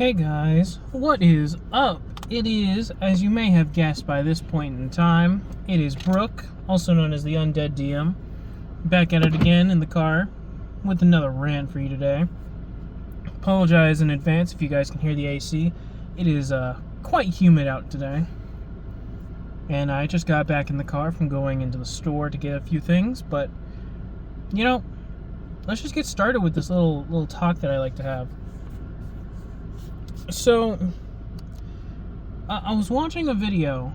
Hey guys, what is up? It is, as you may have guessed by this point in time, it is Brook, also known as the Undead DM, back at it again in the car with another rant for you today. Apologize in advance if you guys can hear the AC. It is quite humid out today. And I just got back in the car from going into the store to get a few things, but, you know, let's just get started with this little talk that I like to have. So, I was watching a video.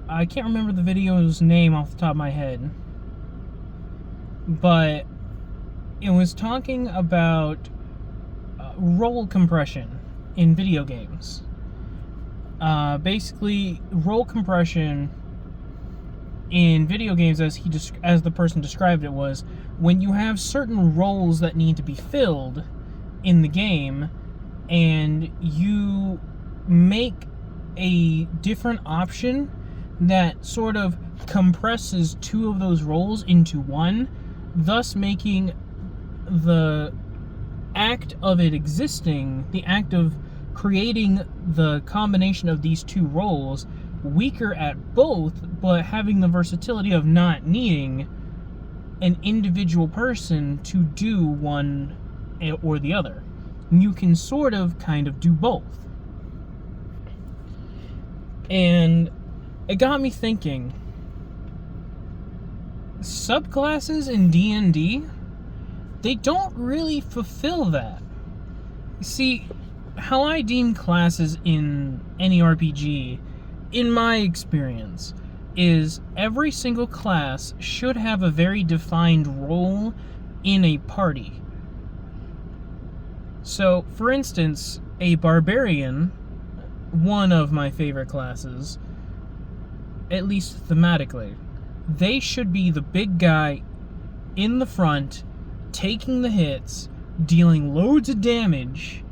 I can't remember the video's name off the top of my head, but it was talking about role compression in video games. Basically, role compression in video games, as the person described it, was when you have certain roles that need to be filled in the game, and you make a different option that sort of compresses two of those roles into one, thus making the act of it existing, the act of creating the combination of these two roles, weaker at both, but having the versatility of not needing an individual person to do one or the other. You can sort of kind of do both. And it got me thinking, subclasses in D&D, they don't really fulfill that. See, how I deem classes in any RPG, in my experience, is every single class should have a very defined role in a party. So, for instance, a barbarian, one of my favorite classes, at least thematically, they should be the big guy in the front, taking the hits, dealing loads of damage,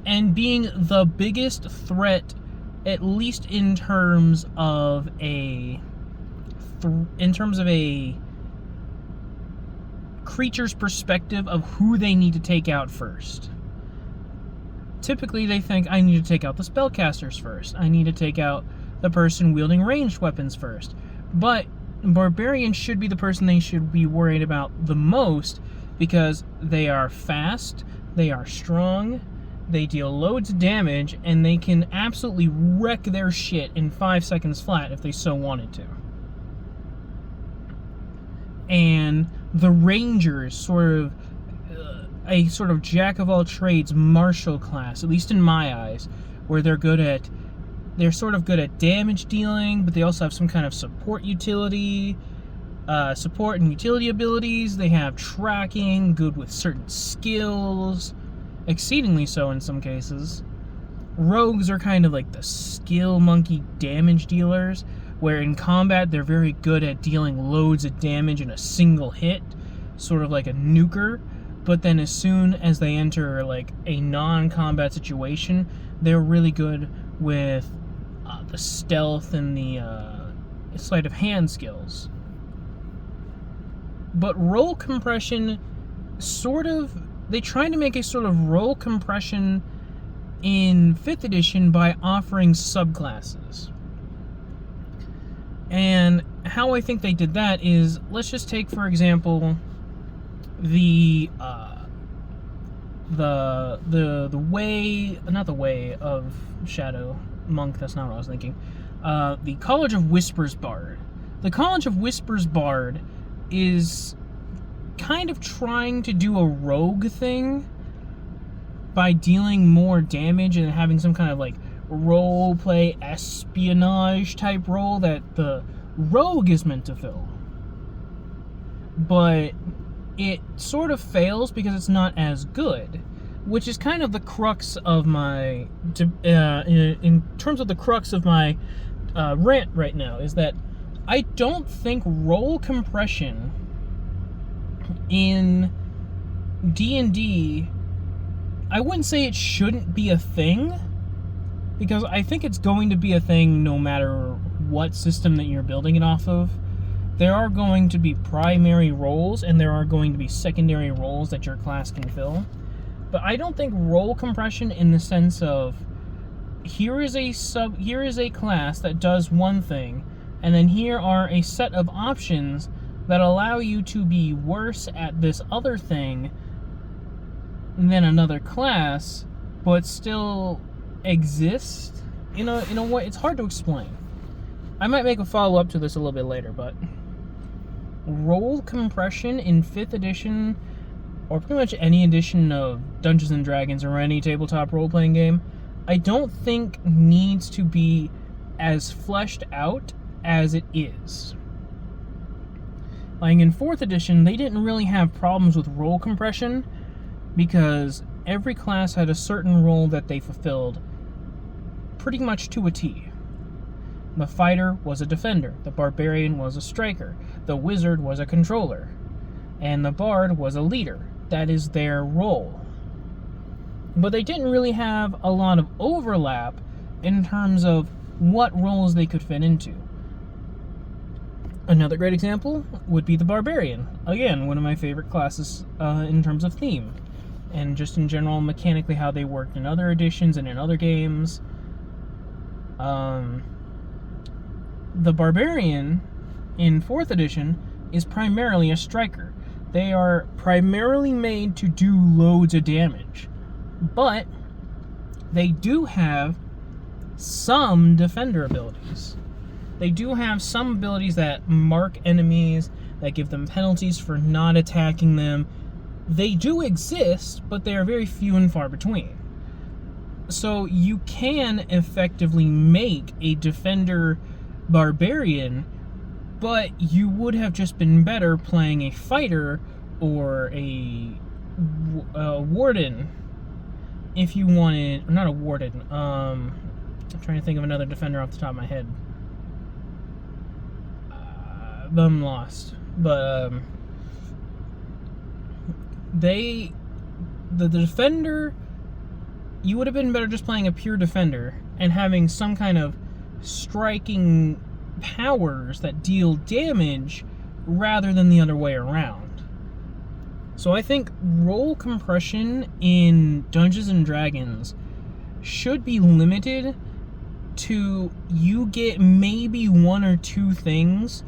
and being the biggest threat, at least in terms of a creature's perspective of who they need to take out first. Typically, they think, I need to take out the spellcasters first. I need to take out the person wielding ranged weapons first. But barbarians should be the person they should be worried about the most, because they are fast, they are strong, they deal loads of damage, and they can absolutely wreck their shit in 5 seconds flat if they so wanted to. And the rangers, a sort of jack-of-all-trades martial class, at least in my eyes, where they're sort of good at damage dealing, but they also have some kind of support and utility abilities. They have tracking, good with certain skills, exceedingly so in some cases. Rogues are kind of like the skill monkey damage dealers, where in combat they're very good at dealing loads of damage in a single hit, sort of like a nuker. But then as soon as they enter like a non-combat situation, they're really good with the stealth and the sleight of hand skills. But role compression they tried to make a sort of role compression in 5th edition by offering subclasses. And how I think they did that is, let's just take, for example, the way, not the way of Shadow Monk, that's not what I was thinking. The College of Whispers Bard. The College of Whispers Bard is kind of trying to do a rogue thing by dealing more damage and having some kind of like role play espionage type role that the rogue is meant to fill. But it sort of fails because it's not as good, which is kind of the crux of my, in terms of the crux of my rant right now, is that I don't think role compression in D&D, I wouldn't say it shouldn't be a thing, because I think it's going to be a thing no matter what system that you're building it off of. There are going to be primary roles, and there are going to be secondary roles that your class can fill. But I don't think role compression in the sense of here is a class that does one thing, and then here are a set of options that allow you to be worse at this other thing than another class, but still exist in a way. It's hard to explain. I might make a follow-up to this a little bit later, but role compression in 5th edition, or pretty much any edition of Dungeons & Dragons or any tabletop role-playing game, I don't think needs to be as fleshed out as it is. Like in 4th edition, they didn't really have problems with role compression because every class had a certain role that they fulfilled pretty much to a T. The fighter was a defender, the barbarian was a striker, the wizard was a controller, and the bard was a leader. That is their role. But they didn't really have a lot of overlap in terms of what roles they could fit into. Another great example would be the barbarian. Again, one of my favorite classes in terms of theme, and just in general mechanically how they worked in other editions and in other games. The barbarian in 4th edition is primarily a striker. They are primarily made to do loads of damage, but they do have some defender abilities. They do have some abilities that mark enemies, that give them penalties for not attacking them. They do exist, but they are very few and far between. So you can effectively make a defender barbarian, but you would have just been better playing a fighter or a warden if you wanted. Not a warden. I'm trying to think of another defender off the top of my head. I'm lost. But the defender, you would have been better just playing a pure defender and having some kind of striking powers that deal damage rather than the other way around. So I think role compression in Dungeons & Dragons should be limited to you get maybe 1 or 2 things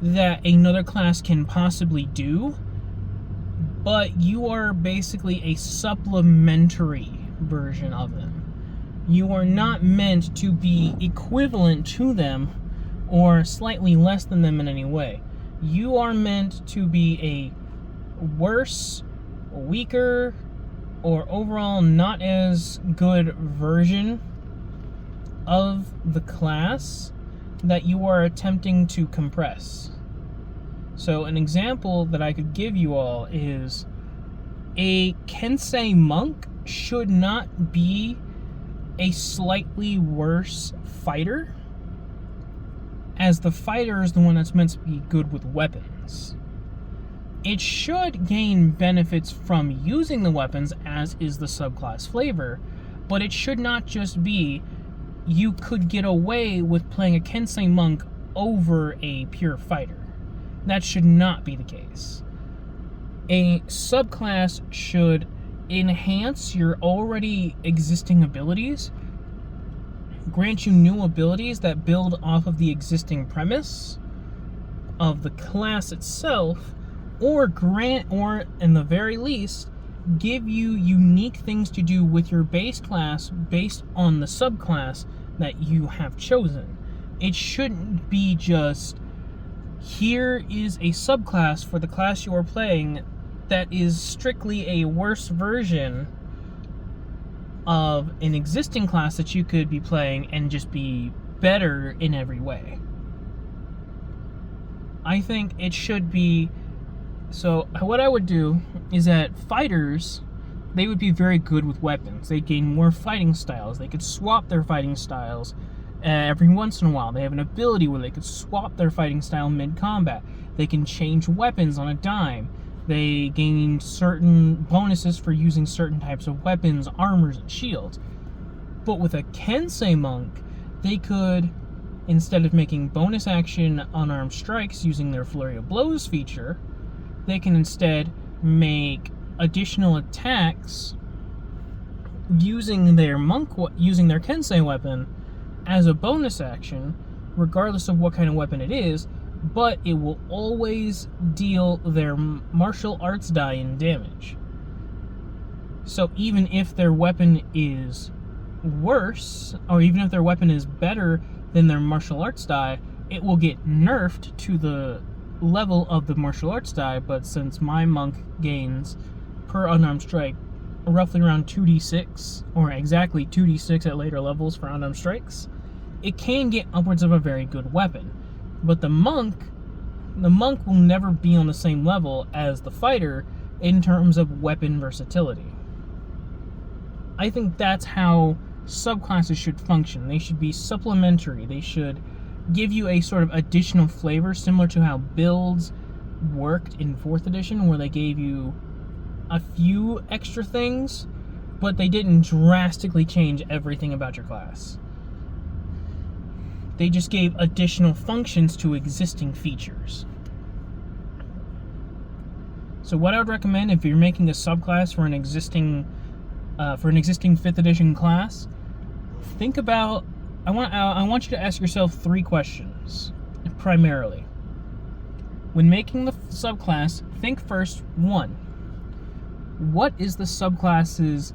that another class can possibly do, but you are basically a supplementary version of them. You are not meant to be equivalent to them or slightly less than them in any way. You are meant to be a worse, weaker, or overall not as good version of the class that you are attempting to compress. So an example that I could give you all is a Kensei monk should not be a slightly worse fighter, as the fighter is the one that's meant to be good with weapons. It should gain benefits from using the weapons, as is the subclass flavor, but it should not just be you could get away with playing a Kensei monk over a pure fighter. That should not be the case. A subclass should enhance your already existing abilities, grant you new abilities that build off of the existing premise of the class itself, or in the very least, give you unique things to do with your base class based on the subclass that you have chosen. It shouldn't be just, here is a subclass for the class you are playing that is strictly a worse version of an existing class that you could be playing and just be better in every way. I think it should be. So what I would do is that fighters, they would be very good with weapons. They gain more fighting styles. They could swap their fighting styles every once in a while. They have an ability where they could swap their fighting style mid-combat. They can change weapons on a dime. They gain certain bonuses for using certain types of weapons, armors, and shields. But with a Kensei monk, they could, instead of making bonus action unarmed strikes using their Flurry of Blows feature, they can instead make additional attacks using their Kensei weapon as a bonus action, regardless of what kind of weapon it is, but it will always deal their martial arts die in damage. So even if their weapon is worse, or even if their weapon is better than their martial arts die, it will get nerfed to the level of the martial arts die. But since my monk gains per unarmed strike roughly around 2d6, or exactly 2d6 at later levels for unarmed strikes, it can get upwards of a very good weapon. But the monk will never be on the same level as the fighter in terms of weapon versatility. I think that's how subclasses should function. They should be supplementary. They should give you a sort of additional flavor, similar to how builds worked in 4th edition, where they gave you a few extra things, but they didn't drastically change everything about your class. They just gave additional functions to existing features. So what I would recommend if you're making a subclass for an existing 5th edition class, think about, I want you to ask yourself 3 questions, primarily. When making the subclass, think first, 1, what is the subclass's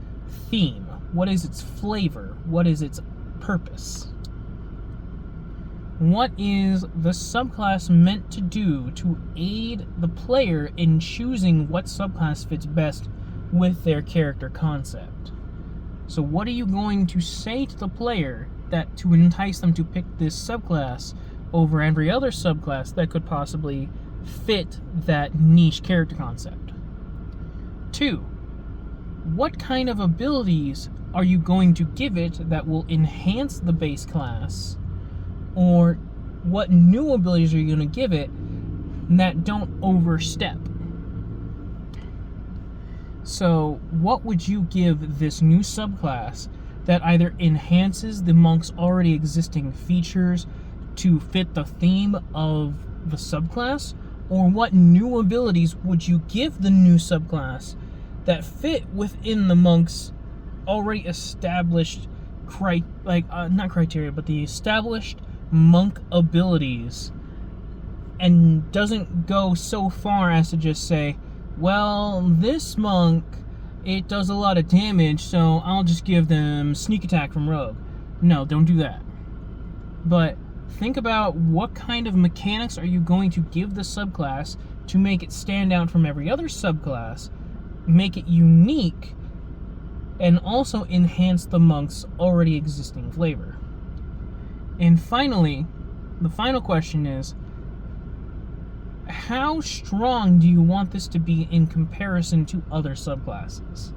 theme? What is its flavor? What is its purpose? What is the subclass meant to do to aid the player in choosing what subclass fits best with their character concept? So what are you going to say to the player that to entice them to pick this subclass over every other subclass that could possibly fit that niche character concept? 2, what kind of abilities are you going to give it that will enhance the base class? Or what new abilities are you going to give it that don't overstep? So what would you give this new subclass that either enhances the monk's already existing features to fit the theme of the subclass, or what new abilities would you give the new subclass that fit within the monk's already established not criteria, but the established monk abilities, and doesn't go so far as to just say, well, this monk, it does a lot of damage, so I'll just give them sneak attack from rogue. No, don't do that. But think about what kind of mechanics are you going to give the subclass to make it stand out from every other subclass, make it unique, and also enhance the monk's already existing flavor. And finally, the final question is, how strong do you want this to be in comparison to other subclasses?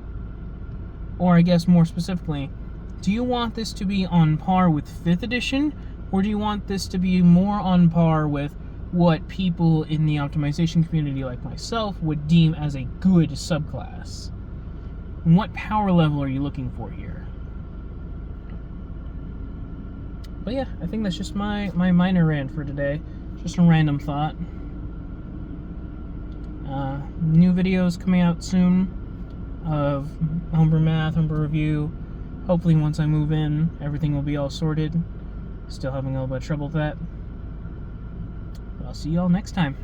Or I guess more specifically, do you want this to be on par with 5th edition, or do you want this to be more on par with what people in the optimization community like myself would deem as a good subclass? And what power level are you looking for here? But yeah, I think that's just my minor rant for today. Just a random thought. New videos coming out soon of Homebrew Math, Homebrew Review. Hopefully once I move in, everything will be all sorted. Still having a little bit of trouble with that. But I'll see you all next time.